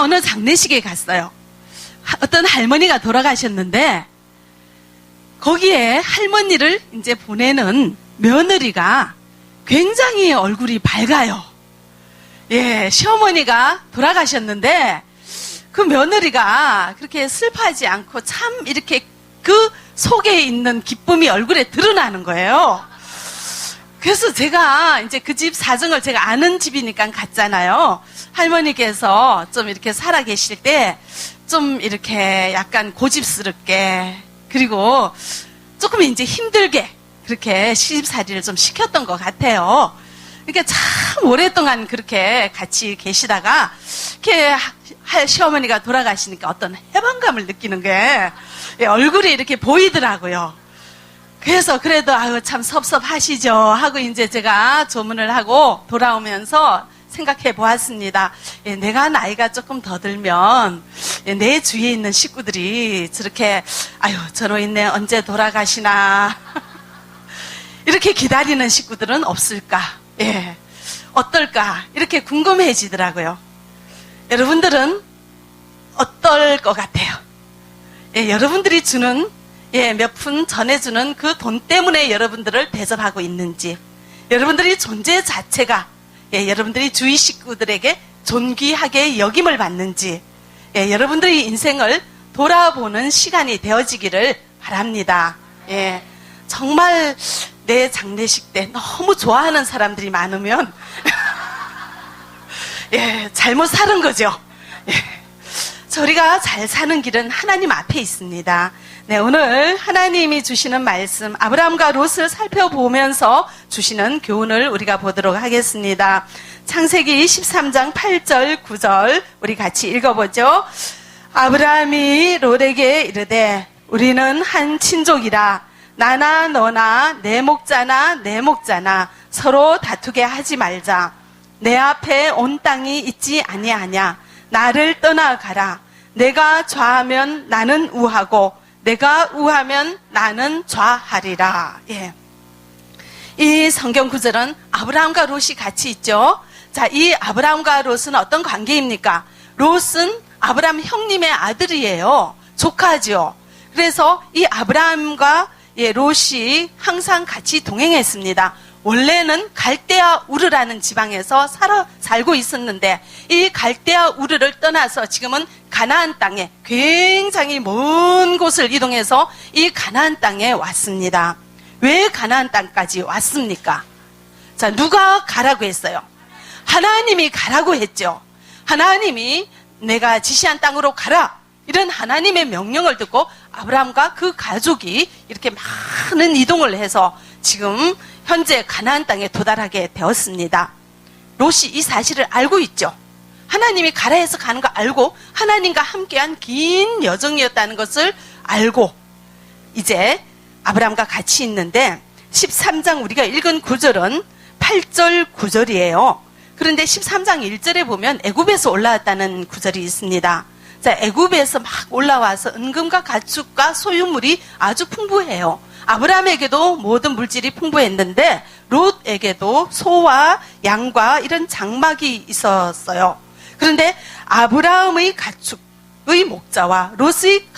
어느 장례식에 갔어요. 어떤 할머니가 돌아가셨는데 거기에 할머니를 이제 보내는 며느리가 굉장히 얼굴이 밝아요. 예, 시어머니가 돌아가셨는데 그 며느리가 그렇게 슬퍼하지 않고 참 이렇게 그 속에 있는 기쁨이 얼굴에 드러나는 거예요. 그래서 제가 이제 그 집 사정을 제가 아는 집이니까 갔잖아요. 할머니께서 좀 이렇게 살아 계실 때 좀 이렇게 약간 고집스럽게 그리고 조금 이제 힘들게 그렇게 시집살이를 좀 시켰던 것 같아요. 그러니까 참 오랫동안 그렇게 같이 계시다가 이렇게 시어머니가 돌아가시니까 어떤 해방감을 느끼는 게 얼굴이 이렇게 보이더라고요. 그래서 그래도 아유 참 섭섭하시죠 하고 이제 제가 조문을 하고 돌아오면서 생각해 보았습니다. 예, 내가 나이가 조금 더 들면 내 주위에 있는 식구들이 저렇게 아유 저로 인해 언제 돌아가시나 이렇게 기다리는 식구들은 없을까? 예, 어떨까? 이렇게 궁금해지더라고요. 여러분들은 어떨 것 같아요? 예, 여러분들이 주는 몇 푼 전해주는 그 돈 때문에 여러분들을 대접하고 있는지, 여러분들이 존재 자체가 여러분들이 주위 식구들에게 존귀하게 여김을 받는지, 여러분들의 인생을 돌아보는 시간이 되어지기를 바랍니다. 예, 정말 내 장례식 때 너무 좋아하는 사람들이 많으면 잘못 사는 거죠. 우리가 잘 사는 길은 하나님 앞에 있습니다. 네, 오늘 하나님이 주시는 말씀, 아브라함과 롯을 살펴보면서 주시는 교훈을 우리가 보도록 하겠습니다. 창세기 13장 8절, 9절 우리 같이 읽어보죠. 아브라함이 롯에게 이르되 우리는 한 친족이라 나나 너나 내 목자나 내 목자나 서로 다투게 하지 말자. 내 앞에 온 땅이 있지 아니하냐. 나를 떠나가라. 내가 좌하면 나는 우하고 내가 우하면 나는 좌하리라. 예. 이 성경 구절은 아브라함과 롯이 같이 있죠. 자, 이 아브라함과 롯은 어떤 관계입니까? 롯은 아브라함 형님의 아들이에요. 조카죠. 그래서 이 아브라함과 롯이 항상 같이 동행했습니다. 원래는 갈대아 우르라는 지방에서 살고 있었는데 이 갈대아 우르를 떠나서 지금은 가나안 땅에 굉장히 먼 곳을 이동해서 이 가나안 땅에 왔습니다. 왜 가나안 땅까지 왔습니까? 자, 누가 가라고 했어요? 하나님이 가라고 했죠. 하나님이 내가 지시한 땅으로 가라. 이런 하나님의 명령을 듣고 아브라함과 그 가족이 이렇게 많은 이동을 해서 지금 현재 가나안 땅에 도달하게 되었습니다. 롯이 이 사실을 알고 있죠. 하나님이 가라 해서 가는 거 알고 하나님과 함께한 긴 여정이었다는 것을 알고 이제 아브라함과 같이 있는데 13장 우리가 읽은 구절은 8절 구절이에요. 그런데 13장 1절에 보면 애굽에서 올라왔다는 구절이 있습니다. 자, 애굽에서 막 올라와서 은금과 가축과 소유물이 아주 풍부해요. 아브라함에게도 모든 물질이 풍부했는데 롯에게도 소와 양과 이런 장막이 있었어요. 그런데 아브라함의 가축의 목자와 롯의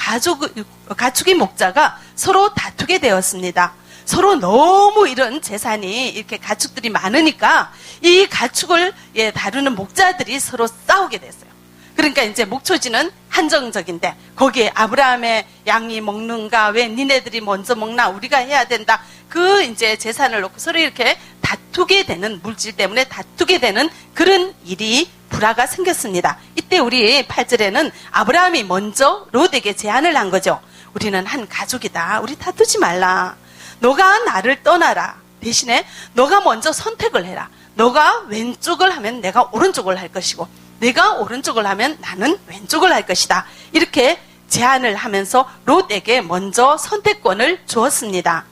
가축의 목자가 서로 다투게 되었습니다. 서로 너무 이런 재산이 이렇게 가축들이 많으니까 이 가축을 다루는 목자들이 서로 싸우게 됐어요. 그러니까 이제 목초지는 한정적인데 거기에 아브라함의 양이 먹는가 왜 니네들이 먼저 먹나 우리가 해야 된다 그 이제 재산을 놓고 서로 이렇게 다투게 되는 물질 때문에 다투게 되는 그런 일이 불화가 생겼습니다. 이때 우리 8절에는 아브라함이 먼저 롯에게 제안을 한 거죠. 우리는 한 가족이다. 우리 다투지 말라. 너가 나를 떠나라. 대신에 너가 먼저 선택을 해라. 너가 왼쪽을 하면 내가 오른쪽을 할 것이고 내가 오른쪽을 하면 나는 왼쪽을 할 것이다. 이렇게 제안을 하면서 롯에게 먼저 선택권을 주었습니다.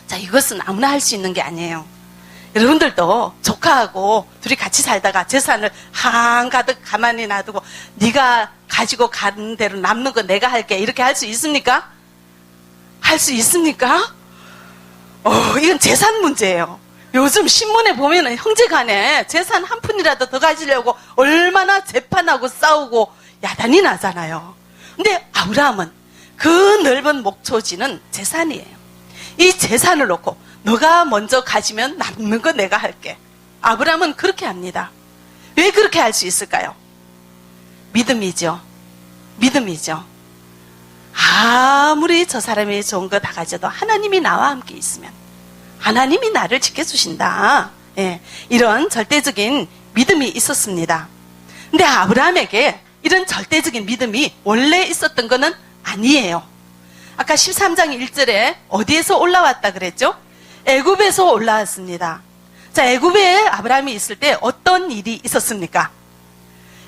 자, 이것은 아무나 할 수 있는 게 아니에요. 여러분들도 조카하고 둘이 같이 살다가 재산을 한가득 가만히 놔두고 네가 가지고 가는 대로 남는 거 내가 할게 이렇게 할 수 있습니까? 할 수 있습니까? 이건 재산 문제예요. 요즘 신문에 보면은 형제간에 재산 한 푼이라도 더 가지려고 얼마나 재판하고 싸우고 야단이 나잖아요. 근데 아브라함은 그 넓은 목초지는 재산이에요. 이 재산을 놓고 너가 먼저 가지면 남는 거 내가 할게. 아브라함은 그렇게 합니다. 왜 그렇게 할 수 있을까요? 믿음이죠. 믿음이죠. 아무리 저 사람이 좋은 거 다 가져도 하나님이 나와 함께 있으면 하나님이 나를 지켜주신다. 예, 이런 절대적인 믿음이 있었습니다. 근데 아브라함에게 이런 절대적인 믿음이 원래 있었던 거는 아니에요. 아까 13장 1절에 어디에서 올라왔다 그랬죠? 애굽에서 올라왔습니다. 자, 애굽에 아브라함이 있을 때 어떤 일이 있었습니까?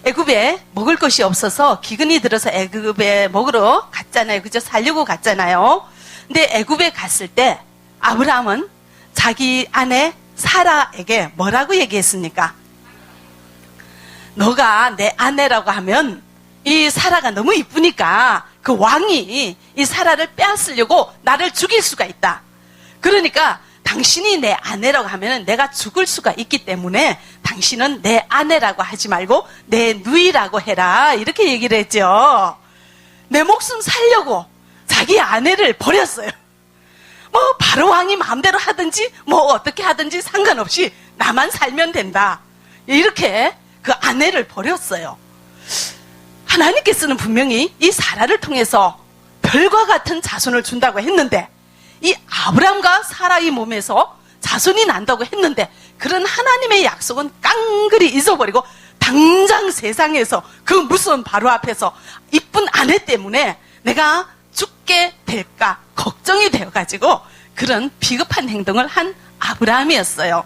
애굽에 먹을 것이 없어서 기근이 들어서 애굽에 먹으러 갔잖아요. 그죠? 살려고 갔잖아요. 근데 애굽에 갔을 때 아브라함은 자기 아내 사라에게 뭐라고 얘기했습니까? 너가 내 아내라고 하면 이 사라가 너무 이쁘니까 그 왕이 이 사라를 빼앗으려고 나를 죽일 수가 있다. 그러니까 당신이 내 아내라고 하면 내가 죽을 수가 있기 때문에 당신은 내 아내라고 하지 말고 내 누이라고 해라. 이렇게 얘기를 했죠. 내 목숨 살려고 자기 아내를 버렸어요. 뭐 바로 왕이 마음대로 하든지 뭐 어떻게 하든지 상관없이 나만 살면 된다. 이렇게 그 아내를 버렸어요. 하나님께서는 분명히 이 사라를 통해서 별과 같은 자손을 준다고 했는데 이 아브람과 사라의 몸에서 자손이 난다고 했는데 그런 하나님의 약속은 깡그리 잊어버리고 당장 세상에서 그 무서운 바로 앞에서 이쁜 아내 때문에 내가 죽게 될까 걱정이 되어가지고 그런 비겁한 행동을 한 아브라함이었어요.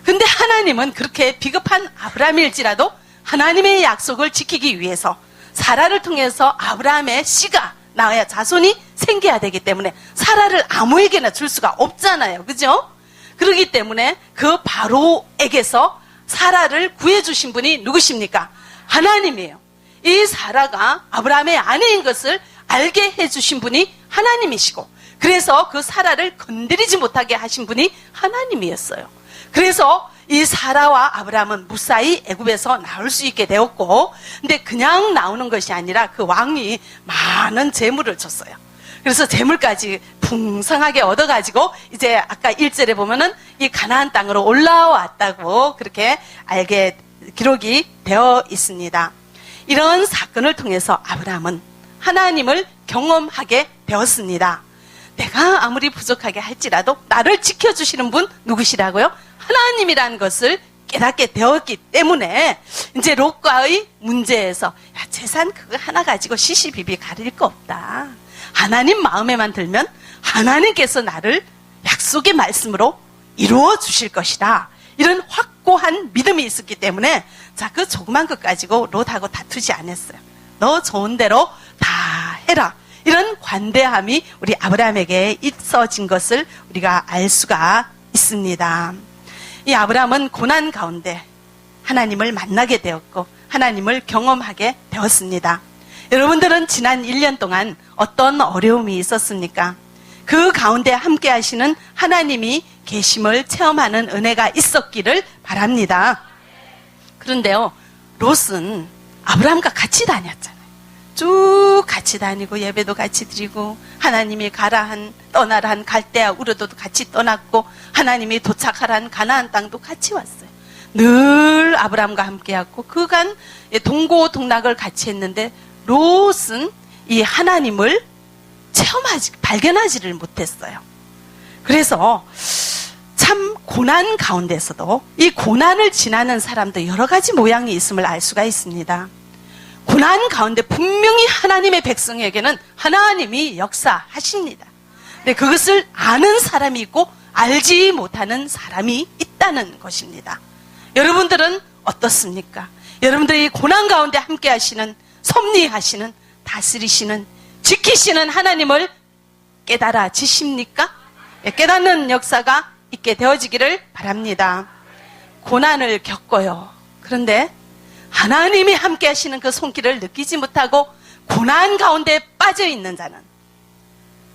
근데 하나님은 그렇게 비겁한 아브라함일지라도 하나님의 약속을 지키기 위해서 사라를 통해서 아브라함의 씨가 나와야 자손이 생겨야 되기 때문에 사라를 아무에게나 줄 수가 없잖아요. 그죠? 그렇기 때문에 그 바로에게서 사라를 구해주신 분이 누구십니까? 하나님이에요. 이 사라가 아브라함의 아내인 것을 알게 해주신 분이 하나님이시고 그래서 그 사라를 건드리지 못하게 하신 분이 하나님이었어요. 그래서 이 사라와 아브라함은 무사히 애굽에서 나올 수 있게 되었고 근데 그냥 나오는 것이 아니라 그 왕이 많은 재물을 줬어요. 그래서 재물까지 풍성하게 얻어가지고 이제 아까 1절에 보면은 이 가나안 땅으로 올라왔다고 그렇게 알게 기록이 되어 있습니다. 이런 사건을 통해서 아브라함은 하나님을 경험하게 되었습니다. 내가 아무리 부족하게 할지라도 나를 지켜주시는 분 누구시라고요? 하나님이라는 것을 깨닫게 되었기 때문에 이제 롯과의 문제에서 야, 재산 그거 하나 가지고 시시비비 가릴 거 없다. 하나님 마음에만 들면 하나님께서 나를 약속의 말씀으로 이루어 주실 것이다. 이런 확고한 믿음이 있었기 때문에 자, 그 조그만 것 가지고 롯하고 다투지 않았어요. 너 좋은 대로 다 해라. 이런 관대함이 우리 아브라함에게 있어진 것을 우리가 알 수가 있습니다. 이 아브라함은 고난 가운데 하나님을 만나게 되었고 하나님을 경험하게 되었습니다. 여러분들은 지난 1년 동안 어떤 어려움이 있었습니까? 그 가운데 함께 하시는 하나님이 계심을 체험하는 은혜가 있었기를 바랍니다. 그런데요, 롯은 아브라함과 같이 다녔잖아요. 쭉 같이 다니고 예배도 같이 드리고 하나님이 떠나라 한 갈대아 우르도 같이 떠났고 하나님이 도착하라는 가나안 땅도 같이 왔어요. 늘 아브라함과 함께하고 그간 동고동락을 같이 했는데 롯은 이 하나님을 발견하지를 못했어요. 그래서 참 고난 가운데서도 이 고난을 지나는 사람도 여러 가지 모양이 있음을 알 수가 있습니다. 고난 가운데 분명히 하나님의 백성에게는 하나님이 역사하십니다. 근데 그것을 아는 사람이 있고 알지 못하는 사람이 있다는 것입니다. 여러분들은 어떻습니까? 여러분들이 고난 가운데 함께 하시는, 섭리하시는, 다스리시는, 지키시는 하나님을 깨달아지십니까? 깨닫는 역사가 있게 되어지기를 바랍니다. 고난을 겪어요. 그런데 하나님이 함께 하시는 그 손길을 느끼지 못하고 고난 가운데 빠져 있는 자는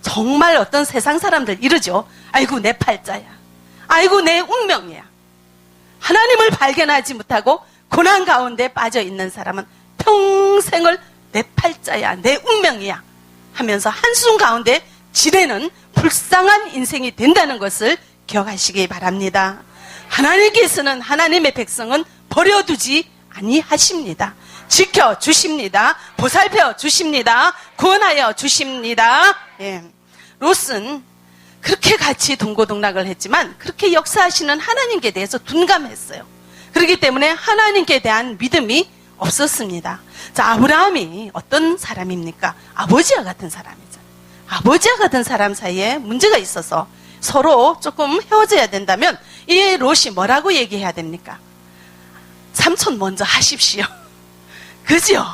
정말 어떤 세상 사람들 이러죠. 아이고 내 팔자야. 아이고 내 운명이야. 하나님을 발견하지 못하고 고난 가운데 빠져 있는 사람은 평생을 내 팔자야, 내 운명이야 하면서 한숨 가운데 지내는 불쌍한 인생이 된다는 것을 기억하시기 바랍니다. 하나님께서는 하나님의 백성은 버려두지 아니하십니다. 지켜주십니다. 보살펴 주십니다. 구원하여 주십니다. 예. 롯은 그렇게 같이 동고동락을 했지만 그렇게 역사하시는 하나님께 대해서 둔감했어요. 그렇기 때문에 하나님께 대한 믿음이 없었습니다. 자, 아브라함이 어떤 사람입니까? 아버지와 같은 사람이죠. 아버지와 같은 사람 사이에 문제가 있어서 서로 조금 헤어져야 된다면 이 롯이 뭐라고 얘기해야 됩니까? 삼촌 먼저 하십시오. 그죠?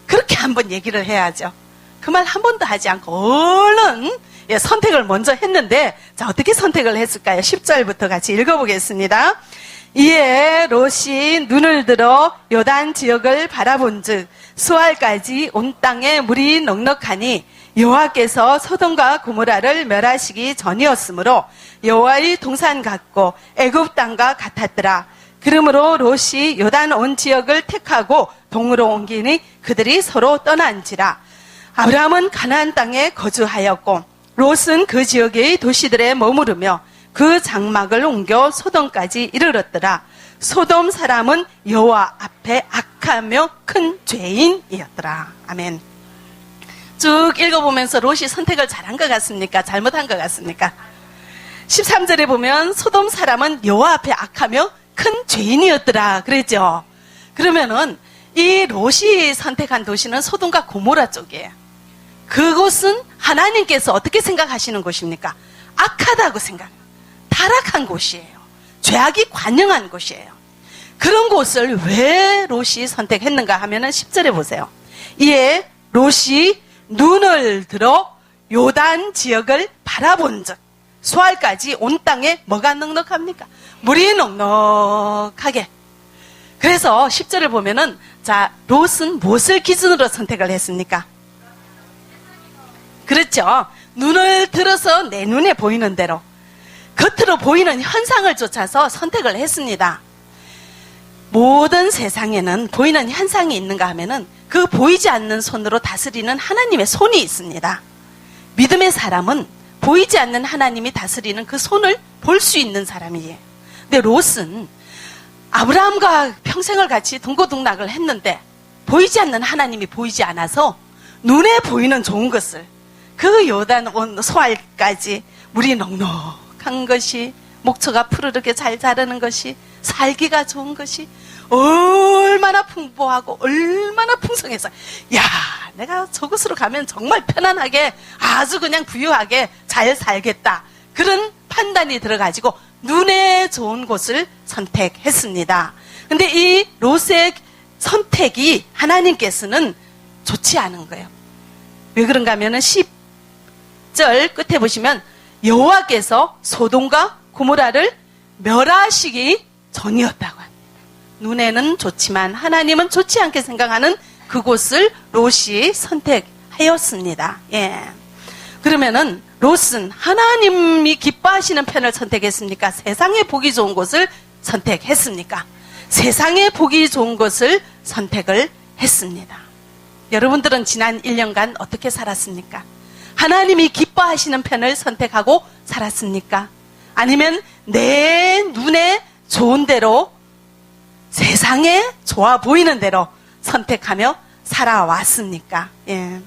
그렇게 한번 얘기를 해야죠. 그 말 한 번도 하지 않고 얼른 선택을 먼저 했는데, 자, 어떻게 선택을 했을까요? 10절부터 같이 읽어보겠습니다. 이에 롯이 눈을 들어 요단 지역을 바라본즉 수알까지 온 땅에 물이 넉넉하니 여호와께서 소돔과 고모라를 멸하시기 전이었으므로 여호와의 동산 같고 애굽 땅과 같았더라. 그러므로 롯이 요단 온 지역을 택하고 동으로 옮기니 그들이 서로 떠난지라. 아브라함은 가나안 땅에 거주하였고 롯은 그 지역의 도시들에 머무르며 그 장막을 옮겨 소돔까지 이르렀더라. 소돔 사람은 여호와 앞에 악하며 큰 죄인이었더라. 아멘. 쭉 읽어보면서 롯이 선택을 잘한 것 같습니까? 잘못한 것 같습니까? 13절에 보면 소돔 사람은 여호와 앞에 악하며 큰 죄인이었더라 그랬죠. 그러면은 이 롯이 선택한 도시는 소돔과 고모라 쪽이에요. 그곳은 하나님께서 어떻게 생각하시는 곳입니까? 악하다고 생각해요. 타락한 곳이에요. 죄악이 관영한 곳이에요. 그런 곳을 왜 롯이 선택했는가 하면은 10절에 보세요. 이에 롯이 눈을 들어 요단 지역을 바라본즉 수알까지 온 땅에 뭐가 넉넉합니까? 물이 넉넉하게. 그래서 10절을 보면은, 자, 롯은 무엇을 기준으로 선택을 했습니까? 그렇죠. 눈을 들어서 내 눈에 보이는 대로 겉으로 보이는 현상을 쫓아서 선택을 했습니다. 모든 세상에는 보이는 현상이 있는가 하면은 그 보이지 않는 손으로 다스리는 하나님의 손이 있습니다. 믿음의 사람은 보이지 않는 하나님이 다스리는 그 손을 볼 수 있는 사람이에요. 근데 롯은 아브라함과 평생을 같이 동고동락을 했는데 보이지 않는 하나님이 보이지 않아서 눈에 보이는 좋은 것을, 그 요단 온 소알까지 물이 넉넉한 것이, 목초가 푸르르게 잘 자라는 것이, 살기가 좋은 것이 얼마나 풍부하고 얼마나 풍성해서, 야, 내가 저곳으로 가면 정말 편안하게 아주 그냥 부유하게 잘 살겠다, 그런 판단이 들어가지고 눈에 좋은 곳을 선택했습니다. 근데 이 롯의 선택이 하나님께서는 좋지 않은 거예요. 왜 그런가 하면은 10절 끝에 보시면 여호와께서 소돔과 고모라를 멸하시기 전이었다고 합니다. 눈에는 좋지만 하나님은 좋지 않게 생각하는 그곳을 롯이 선택하였습니다. 예. 그러면은 롯은 하나님이 기뻐하시는 편을 선택했습니까? 세상에 보기 좋은 곳을 선택했습니까? 세상에 보기 좋은 것을 선택을 했습니다. 여러분들은 지난 1년간 어떻게 살았습니까? 하나님이 기뻐하시는 편을 선택하고 살았습니까? 아니면 내 눈에 좋은 대로, 세상에 좋아 보이는 대로 선택하며 살아왔습니까? 예.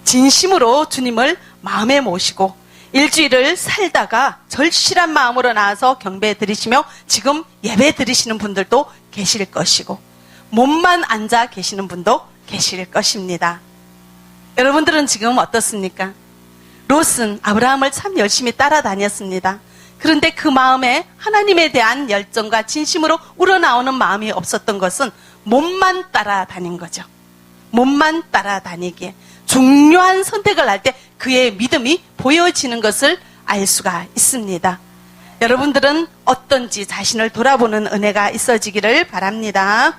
진심으로 주님을 마음에 모시고 일주일을 살다가 절실한 마음으로 나와서 경배 드리시며 지금 예배 드리시는 분들도 계실 것이고 몸만 앉아 계시는 분도 계실 것입니다. 여러분들은 지금 어떻습니까? 롯은 아브라함을 참 열심히 따라다녔습니다. 그런데 그 마음에 하나님에 대한 열정과 진심으로 우러나오는 마음이 없었던 것은 몸만 따라다닌 거죠. 몸만 따라다니기에 중요한 선택을 할 때 그의 믿음이 보여지는 것을 알 수가 있습니다. 여러분들은 어떤지 자신을 돌아보는 은혜가 있어지기를 바랍니다.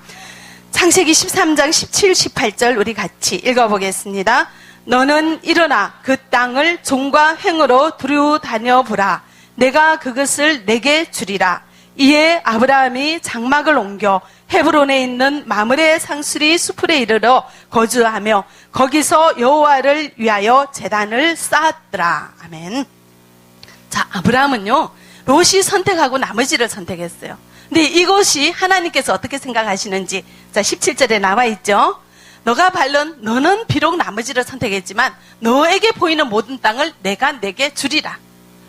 창세기 13장 17, 18절 우리 같이 읽어보겠습니다. 너는 일어나 그 땅을 종과 횡으로 두루 다녀보라. 내가 그것을 내게 주리라. 이에 아브라함이 장막을 옮겨 헤브론에 있는 마므레 상수리 수풀에 이르러 거주하며 거기서 여호와를 위하여 제단을 쌓았더라. 아멘. 자, 아브라함은요, 롯이 선택하고 나머지를 선택했어요. 근데 이것이 하나님께서 어떻게 생각하시는지, 자, 17절에 나와 있죠. 너는 비록 나머지를 선택했지만 너에게 보이는 모든 땅을 내가 내게 주리라.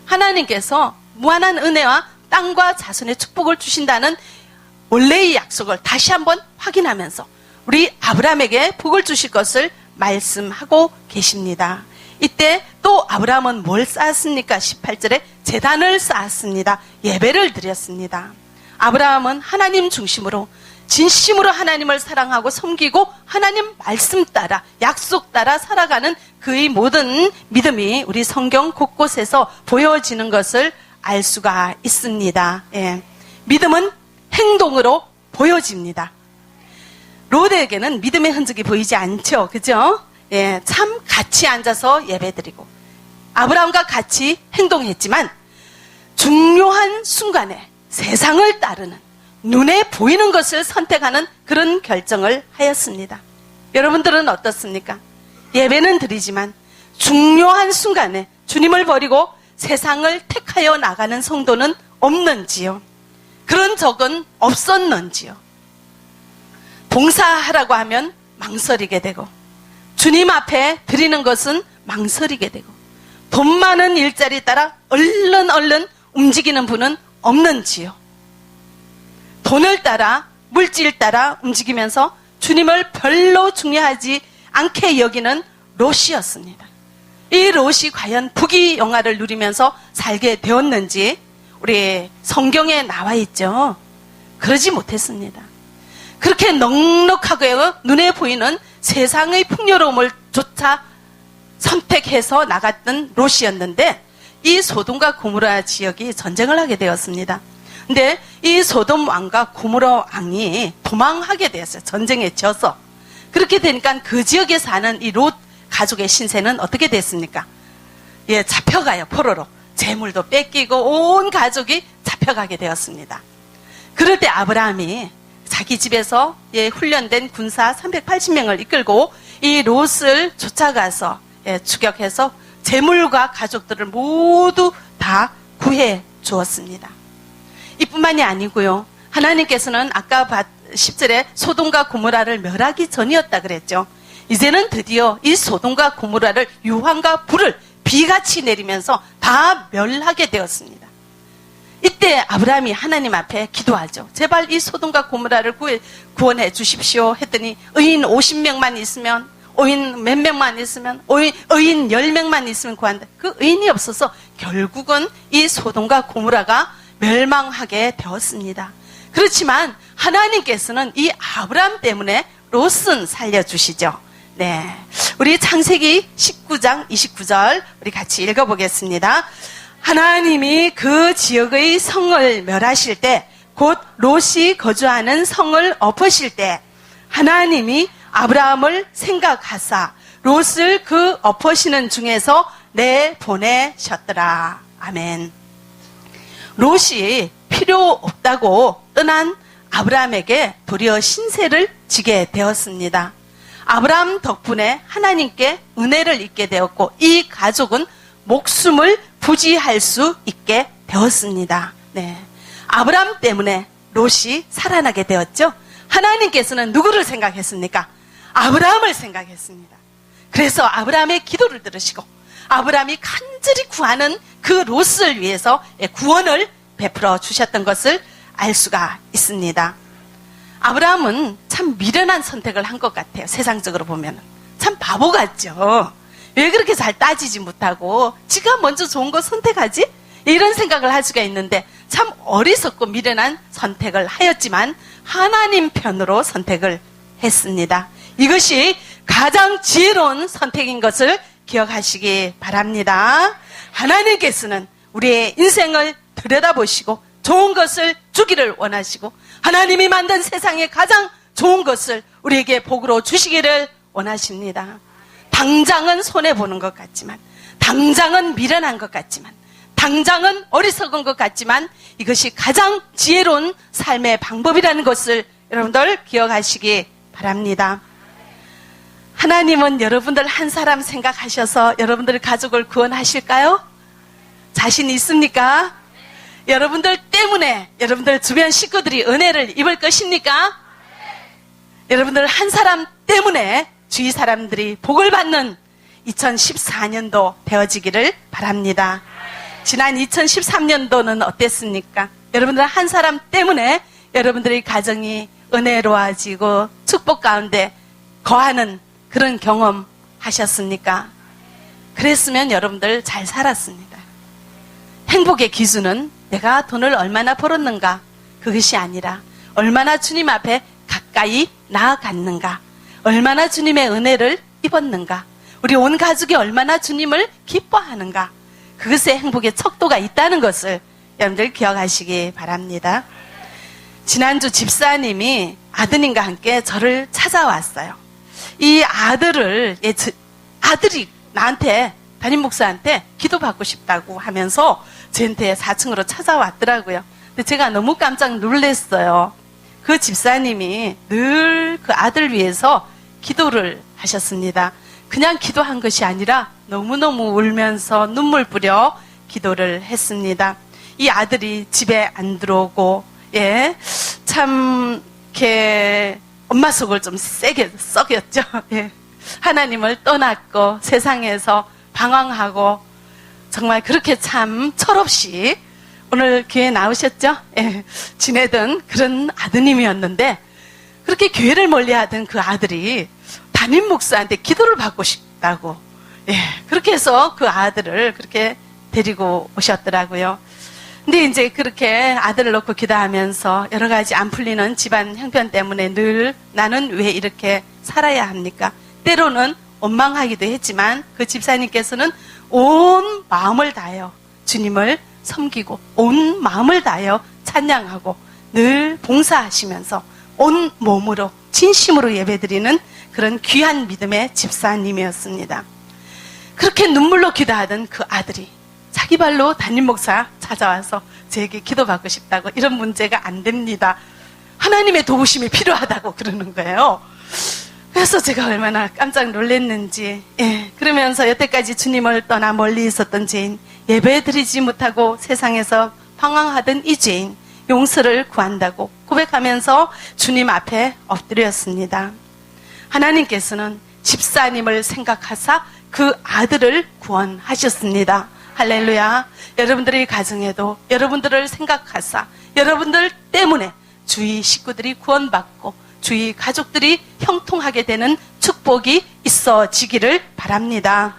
하나님께서 무한한 은혜와 땅과 자손의 축복을 주신다는 원래의 약속을 다시 한번 확인하면서 우리 아브라함에게 복을 주실 것을 말씀하고 계십니다. 이때 또 아브라함은 뭘 쌓았습니까? 18절에 제단을 쌓았습니다. 예배를 드렸습니다. 아브라함은 하나님 중심으로 진심으로 하나님을 사랑하고 섬기고 하나님 말씀 따라 약속 따라 살아가는 그의 모든 믿음이 우리 성경 곳곳에서 보여지는 것을 알 수가 있습니다. 예. 믿음은 행동으로 보여집니다. 롯에게는 믿음의 흔적이 보이지 않죠. 그죠? 예, 참 같이 앉아서 예배드리고 아브라함과 같이 행동했지만 중요한 순간에 세상을 따르는 눈에 보이는 것을 선택하는 그런 결정을 하였습니다. 여러분들은 어떻습니까? 예배는 드리지만 중요한 순간에 주님을 버리고 세상을 택하여 나가는 성도는 없는지요? 그런 적은 없었는지요? 봉사하라고 하면 망설이게 되고 주님 앞에 드리는 것은 망설이게 되고 돈 많은 일자리 따라 얼른 움직이는 분은 없는지요? 돈을 따라 물질 따라 움직이면서 주님을 별로 중요하지 않게 여기는 롯이었습니다. 이 롯이 과연 부귀영화를 누리면서 살게 되었는지 우리 성경에 나와 있죠. 그러지 못했습니다. 그렇게 넉넉하게 눈에 보이는 세상의 풍요로움을 조차 선택해서 나갔던 롯이었는데 이 소돔과 고모라 지역이 전쟁을 하게 되었습니다. 근데 이 소돔 왕과 고모라 왕이 도망하게 되었어요. 전쟁에 져서. 그렇게 되니까 그 지역에 사는 이 롯 가족의 신세는 어떻게 됐습니까? 예, 잡혀가요. 포로로. 재물도 뺏기고 온 가족이 잡혀가게 되었습니다. 그럴 때 아브라함이 자기 집에서 훈련된 군사 380명을 이끌고 이 롯을 쫓아가서 추격해서 재물과 가족들을 모두 다 구해 주었습니다. 이뿐만이 아니고요. 하나님께서는 아까 10절에 소돔과 고모라를 멸하기 전이었다 그랬죠. 이제는 드디어 이 소돔과 고모라를 유황과 불을 비같이 내리면서 다 멸하게 되었습니다. 이때 아브라함이 하나님 앞에 기도하죠. 제발 이 소돔과 고모라를 구원해 주십시오 했더니 의인 50명만 있으면 의인 몇 명만 있으면 의인 10명만 있으면 구한다. 그 의인이 없어서 결국은 이 소돔과 고모라가 멸망하게 되었습니다. 그렇지만 하나님께서는 이 아브라함 때문에 롯은 살려주시죠. 네, 우리 창세기 19장 29절 우리 같이 읽어보겠습니다. 하나님이 그 지역의 성을 멸하실 때, 곧 롯이 거주하는 성을 엎으실 때 하나님이 아브라함을 생각하사 롯을 그 엎으시는 중에서 내보내셨더라. 아멘. 롯이 필요 없다고 떠난 아브라함에게 도리어 신세를 지게 되었습니다. 아브라함 덕분에 하나님께 은혜를 입게 되었고 이 가족은 목숨을 부지할 수 있게 되었습니다. 네, 아브라함 때문에 롯이 살아나게 되었죠. 하나님께서는 누구를 생각했습니까? 아브라함을 생각했습니다. 그래서 아브라함의 기도를 들으시고 아브라함이 간절히 구하는 그 롯을 위해서 구원을 베풀어 주셨던 것을 알 수가 있습니다. 아브라함은 참 미련한 선택을 한 것 같아요. 세상적으로 보면 참 바보 같죠. 왜 그렇게 잘 따지지 못하고 지가 먼저 좋은 거 선택하지? 이런 생각을 할 수가 있는데 참 어리석고 미련한 선택을 하였지만 하나님 편으로 선택을 했습니다. 이것이 가장 지혜로운 선택인 것을 기억하시기 바랍니다. 하나님께서는 우리의 인생을 들여다보시고 좋은 것을 주기를 원하시고 하나님이 만든 세상에 가장 좋은 것을 우리에게 복으로 주시기를 원하십니다. 당장은 손해보는 것 같지만 당장은 미련한 것 같지만 당장은 어리석은 것 같지만 이것이 가장 지혜로운 삶의 방법이라는 것을 여러분들 기억하시기 바랍니다. 하나님은 여러분들 한 사람 생각하셔서 여러분들의 가족을 구원하실까요? 자신 있습니까? 여러분들 때문에 여러분들 주변 식구들이 은혜를 입을 것입니까? 여러분들 한 사람 때문에 주위 사람들이 복을 받는 2014년도 되어지기를 바랍니다. 지난 2013년도는 어땠습니까? 여러분들 한 사람 때문에 여러분들의 가정이 은혜로워지고 축복 가운데 거하는 그런 경험 하셨습니까? 그랬으면 여러분들 잘 살았습니다. 행복의 기준은 내가 돈을 얼마나 벌었는가 그것이 아니라 얼마나 주님 앞에 가까이 나아갔는가, 얼마나 주님의 은혜를 입었는가, 우리 온 가족이 얼마나 주님을 기뻐하는가, 그것에 행복의 척도가 있다는 것을 여러분들 기억하시기 바랍니다. 지난주 집사님이 아드님과 함께 저를 찾아왔어요. 이 아들이 나한테, 담임 목사한테 기도받고 싶다고 하면서 저한테 4층으로 찾아왔더라고요. 근데 제가 너무 깜짝 놀랐어요. 그 집사님이 늘 그 아들 위해서 기도를 하셨습니다. 그냥 기도한 것이 아니라 너무너무 울면서 눈물 뿌려 기도를 했습니다. 이 아들이 집에 안 들어오고, 참, 이렇게, 엄마 속을 좀 세게 썩였죠. 하나님을 떠났고, 세상에서 방황하고, 정말 그렇게 참 철없이 오늘 교회에 나오셨죠? 지내던 그런 아드님이었는데, 그렇게 교회를 멀리하던 그 아들이 담임 목사한테 기도를 받고 싶다고, 그렇게 해서 그 아들을 그렇게 데리고 오셨더라고요. 근데 이제 그렇게 아들을 놓고 기도하면서 여러 가지 안 풀리는 집안 형편 때문에 늘 나는 왜 이렇게 살아야 합니까? 때로는 원망하기도 했지만 그 집사님께서는 온 마음을 다하여 주님을 섬기고 온 마음을 다하여 찬양하고 늘 봉사하시면서 온 몸으로 진심으로 예배드리는 그런 귀한 믿음의 집사님이었습니다. 그렇게 눈물로 기도하던 그 아들이 자기 발로 담임 목사 찾아와서 저에게 기도받고 싶다고, 이런 문제가 안 됩니다, 하나님의 도우심이 필요하다고 그러는 거예요. 그래서 제가 얼마나 깜짝 놀랐는지, 그러면서 여태까지 주님을 떠나 멀리 있었던 죄인, 예배드리지 못하고 세상에서 방황하던 이 죄인 용서를 구한다고 고백하면서 주님 앞에 엎드렸습니다. 하나님께서는 집사님을 생각하사 그 아들을 구원하셨습니다. 할렐루야. 여러분들의 가정에도 여러분들을 생각하사 여러분들 때문에 주위 식구들이 구원받고 주위 가족들이 형통하게 되는 축복이 있어지기를 바랍니다.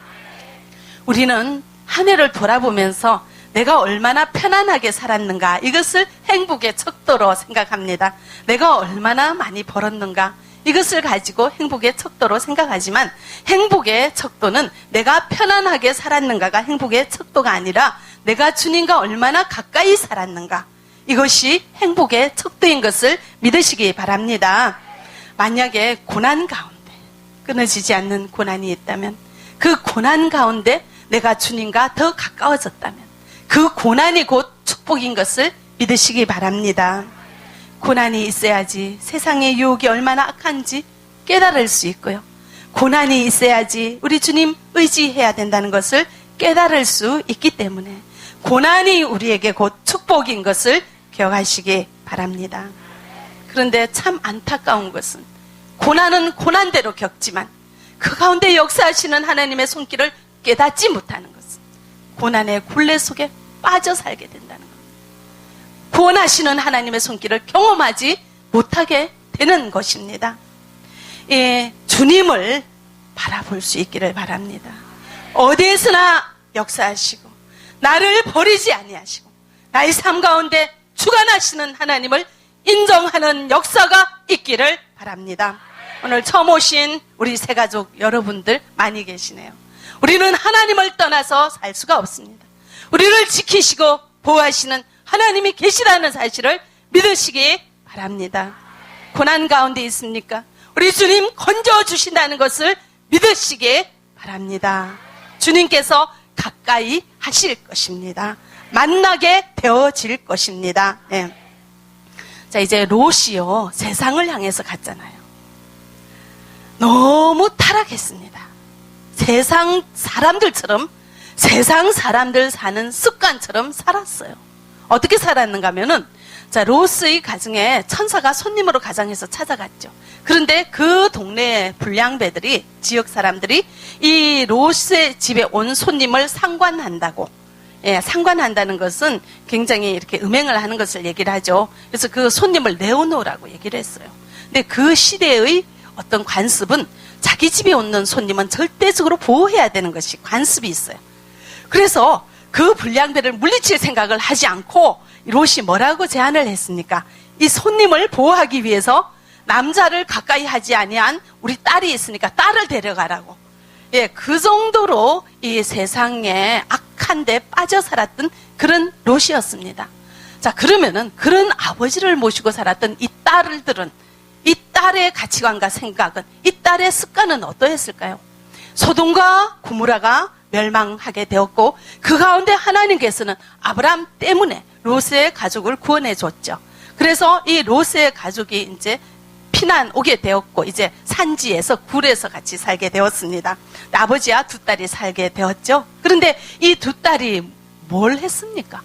우리는 한 해를 돌아보면서 내가 얼마나 편안하게 살았는가, 이것을 행복의 척도로 생각합니다. 내가 얼마나 많이 벌었는가, 이것을 가지고 행복의 척도로 생각하지만 행복의 척도는 내가 편안하게 살았는가가 행복의 척도가 아니라 내가 주님과 얼마나 가까이 살았는가, 이것이 행복의 척도인 것을 믿으시기 바랍니다. 만약에 고난 가운데 끊어지지 않는 고난이 있다면, 그 고난 가운데 내가 주님과 더 가까워졌다면 그 고난이 곧 축복인 것을 믿으시기 바랍니다. 고난이 있어야지 세상의 유혹이 얼마나 악한지 깨달을 수 있고요, 고난이 있어야지 우리 주님 의지해야 된다는 것을 깨달을 수 있기 때문에 고난이 우리에게 곧 축복인 것을 기억하시기 바랍니다. 그런데 참 안타까운 것은 고난은 고난대로 겪지만 그 가운데 역사하시는 하나님의 손길을 깨닫지 못하는 것은 고난의 굴레 속에 빠져 살게 된다는 것, 구원하시는 하나님의 손길을 경험하지 못하게 되는 것입니다. 주님을 바라볼 수 있기를 바랍니다. 어디에서나 역사하시고 나를 버리지 아니하시고 나의 삶 가운데 주관하시는 하나님을 인정하는 역사가 있기를 바랍니다. 오늘 처음 오신 우리 새가족 여러분들 많이 계시네요. 우리는 하나님을 떠나서 살 수가 없습니다. 우리를 지키시고 보호하시는 하나님이 계시다는 사실을 믿으시기 바랍니다. 고난 가운데 있습니까? 우리 주님 건져주신다는 것을 믿으시기 바랍니다. 주님께서 가까이 하실 것입니다. 만나게 되어질 것입니다. 예. 자, 이제 롯이요, 세상을 향해서 갔잖아요. 너무 타락했습니다. 세상 사람들처럼, 세상 사람들 사는 습관처럼 살았어요. 어떻게 살았는가 하면은, 자, 롯의 가정에 천사가 손님으로 가정에서 찾아갔죠. 그런데 그 동네의 불량배들이, 지역 사람들이 이 롯의 집에 온 손님을 상관한다고, 예, 상관한다는 것은 굉장히 이렇게 음행을 하는 것을 얘기를 하죠. 그래서 그 손님을 내어놓으라고 얘기를 했어요. 근데 그 시대의 어떤 관습은 자기 집에 오는 손님은 절대적으로 보호해야 되는 것이 관습이 있어요. 그래서 그 불량배를 물리칠 생각을 하지 않고 롯이 뭐라고 제안을 했습니까? 이 손님을 보호하기 위해서 남자를 가까이 하지 아니한 우리 딸이 있으니까 딸을 데려가라고. 예, 그 정도로 이 세상에 악한 데 빠져 살았던 그런 롯이었습니다. 자, 그러면은 그런 아버지를 모시고 살았던 이 딸들은, 이 딸의 가치관과 생각은, 이 딸의 습관은 어떠했을까요? 소돔과 고모라가 멸망하게 되었고, 그 가운데 하나님께서는 아브라함 때문에 롯의 가족을 구원해 줬죠. 그래서 이 롯의 가족이 이제 피난 오게 되었고, 이제 산지에서 굴에서 같이 살게 되었습니다. 아버지와 두 딸이 살게 되었죠. 그런데 이 두 딸이 뭘 했습니까?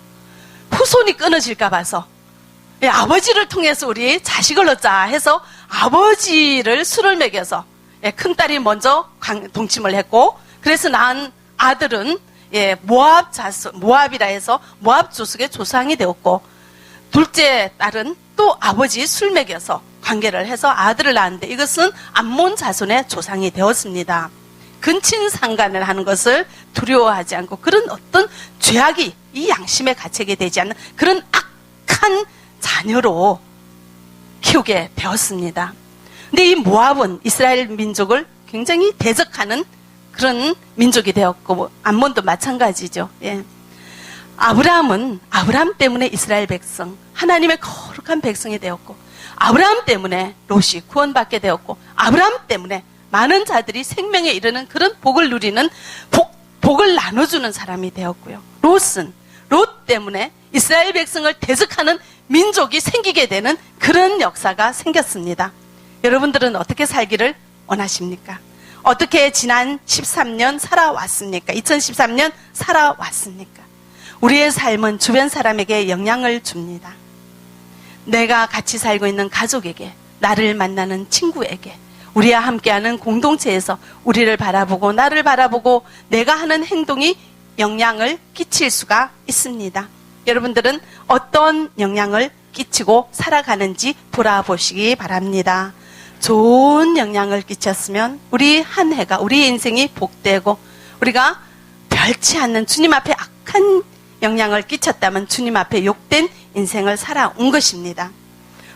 후손이 끊어질까 봐서, 예, 아버지를 통해서 우리 자식을 얻자 해서 아버지를 술을 먹여서, 예, 큰딸이 먼저 동침을 했고, 그래서 낳은 아들은, 예, 모압이라 해서 모압 족속의 조상이 되었고, 둘째 딸은 또 아버지 술 먹여서 관계를 해서 아들을 낳았는데, 이것은 암몬 자손의 조상이 되었습니다. 근친상간을 하는 것을 두려워하지 않고 그런 어떤 죄악이 이 양심의 가책이 되지 않는 그런 악한 자녀로 키우게 되었습니다. 근데 이 모압은 이스라엘 민족을 굉장히 대적하는 그런 민족이 되었고, 암몬도 마찬가지죠. 예. 아브라함은 아브라함 때문에 이스라엘 백성, 하나님의 거룩한 백성이 되었고, 아브라함 때문에 롯이 구원받게 되었고, 아브라함 때문에 많은 자들이 생명에 이르는 그런 복을 누리는 복을 나눠주는 사람이 되었고요. 롯은 롯 때문에 이스라엘 백성을 대적하는 민족이 생기게 되는 그런 역사가 생겼습니다. 여러분들은 어떻게 살기를 원하십니까? 어떻게 지난 13년 살아왔습니까? 2013년 살아왔습니까? 우리의 삶은 주변 사람에게 영향을 줍니다. 내가 같이 살고 있는 가족에게, 나를 만나는 친구에게, 우리와 함께하는 공동체에서 우리를 바라보고 나를 바라보고 내가 하는 행동이 영향을 끼칠 수가 있습니다. 여러분들은 어떤 영향을 끼치고 살아가는지 돌아보시기 바랍니다. 좋은 영향을 끼쳤으면 우리 한 해가, 우리 인생이 복되고, 우리가 별치 않는 주님 앞에 악한 영향을 끼쳤다면 주님 앞에 욕된 인생을 살아온 것입니다.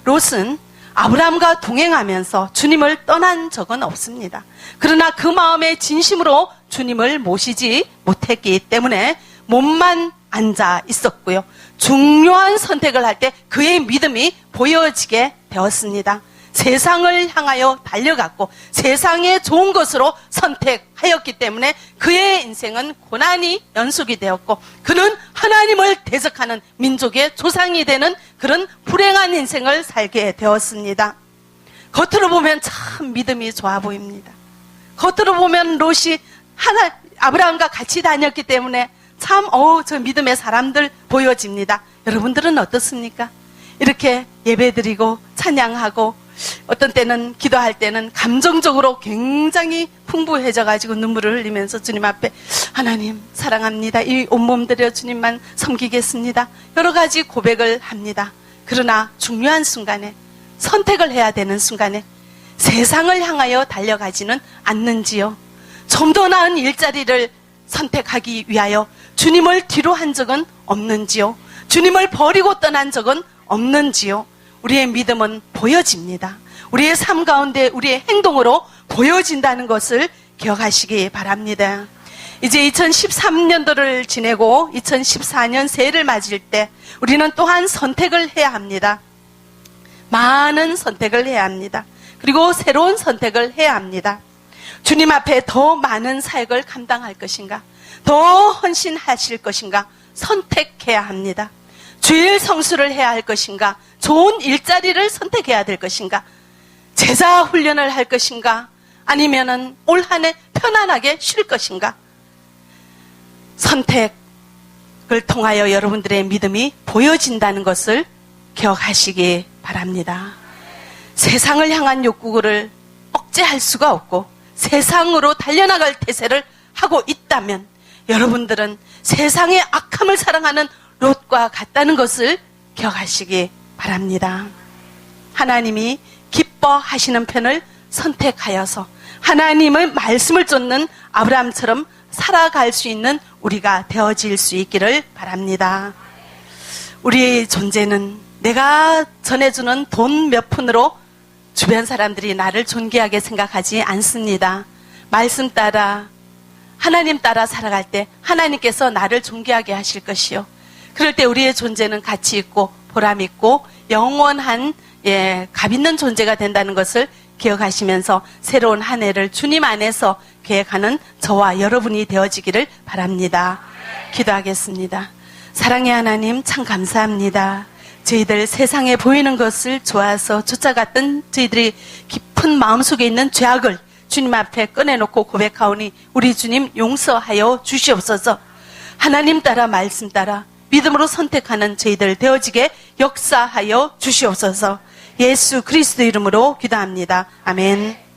롯은 아브라함과 동행하면서 주님을 떠난 적은 없습니다. 그러나 그 마음에 진심으로 주님을 모시지 못했기 때문에 몸만 앉아 있었고요. 중요한 선택을 할 때 그의 믿음이 보여지게 되었습니다. 세상을 향하여 달려갔고 세상의 좋은 것으로 선택하였기 때문에 그의 인생은 고난이 연속이 되었고, 그는 하나님을 대적하는 민족의 조상이 되는 그런 불행한 인생을 살게 되었습니다. 겉으로 보면 참 믿음이 좋아 보입니다. 겉으로 보면 롯이 아브라함과 같이 다녔기 때문에 참 저 믿음의 사람들 보여집니다. 여러분들은 어떻습니까? 이렇게 예배드리고 찬양하고 어떤 때는 기도할 때는 감정적으로 굉장히 풍부해져가지고 눈물을 흘리면서 주님 앞에 하나님 사랑합니다, 이 온몸 들여 주님만 섬기겠습니다, 여러 가지 고백을 합니다. 그러나 중요한 순간에, 선택을 해야 되는 순간에 세상을 향하여 달려가지는 않는지요? 좀 더 나은 일자리를 선택하기 위하여 주님을 뒤로 한 적은 없는지요? 주님을 버리고 떠난 적은 없는지요? 우리의 믿음은 보여집니다. 우리의 삶 가운데 우리의 행동으로 보여진다는 것을 기억하시기 바랍니다. 이제 2013년도를 지내고 2014년 새해를 맞을 때 우리는 또한 선택을 해야 합니다. 많은 선택을 해야 합니다. 그리고 새로운 선택을 해야 합니다. 주님 앞에 더 많은 사역을 감당할 것인가? 더 헌신하실 것인가? 선택해야 합니다. 주일 성수를 해야 할 것인가? 좋은 일자리를 선택해야 될 것인가? 제자 훈련을 할 것인가? 아니면은 올 한 해 편안하게 쉴 것인가? 선택을 통하여 여러분들의 믿음이 보여진다는 것을 기억하시기 바랍니다. 세상을 향한 욕구를 억제할 수가 없고 세상으로 달려나갈 태세를 하고 있다면 여러분들은 세상의 악함을 사랑하는 롯과 같다는 것을 기억하시기 바랍니다. 하나님이 기뻐하시는 편을 선택하여서 하나님의 말씀을 쫓는 아브라함처럼 살아갈 수 있는 우리가 되어질 수 있기를 바랍니다. 우리의 존재는 내가 전해주는 돈 몇 푼으로 주변 사람들이 나를 존귀하게 생각하지 않습니다. 말씀 따라 하나님 따라 살아갈 때 하나님께서 나를 존귀하게 하실 것이요. 그럴 때 우리의 존재는 가치 있고 보람 있고 영원한 값 있는 존재가 된다는 것을 기억하시면서 새로운 한 해를 주님 안에서 계획하는 저와 여러분이 되어지기를 바랍니다. 기도하겠습니다. 사랑의 하나님 참 감사합니다. 저희들 세상에 보이는 것을 좋아서 쫓아갔던 저희들이 깊은 마음속에 있는 죄악을 주님 앞에 꺼내놓고 고백하오니 우리 주님 용서하여 주시옵소서. 하나님 따라 말씀 따라 믿음으로 선택하는 저희들 되어지게 역사하여 주시옵소서. 예수 그리스도 이름으로 기도합니다. 아멘.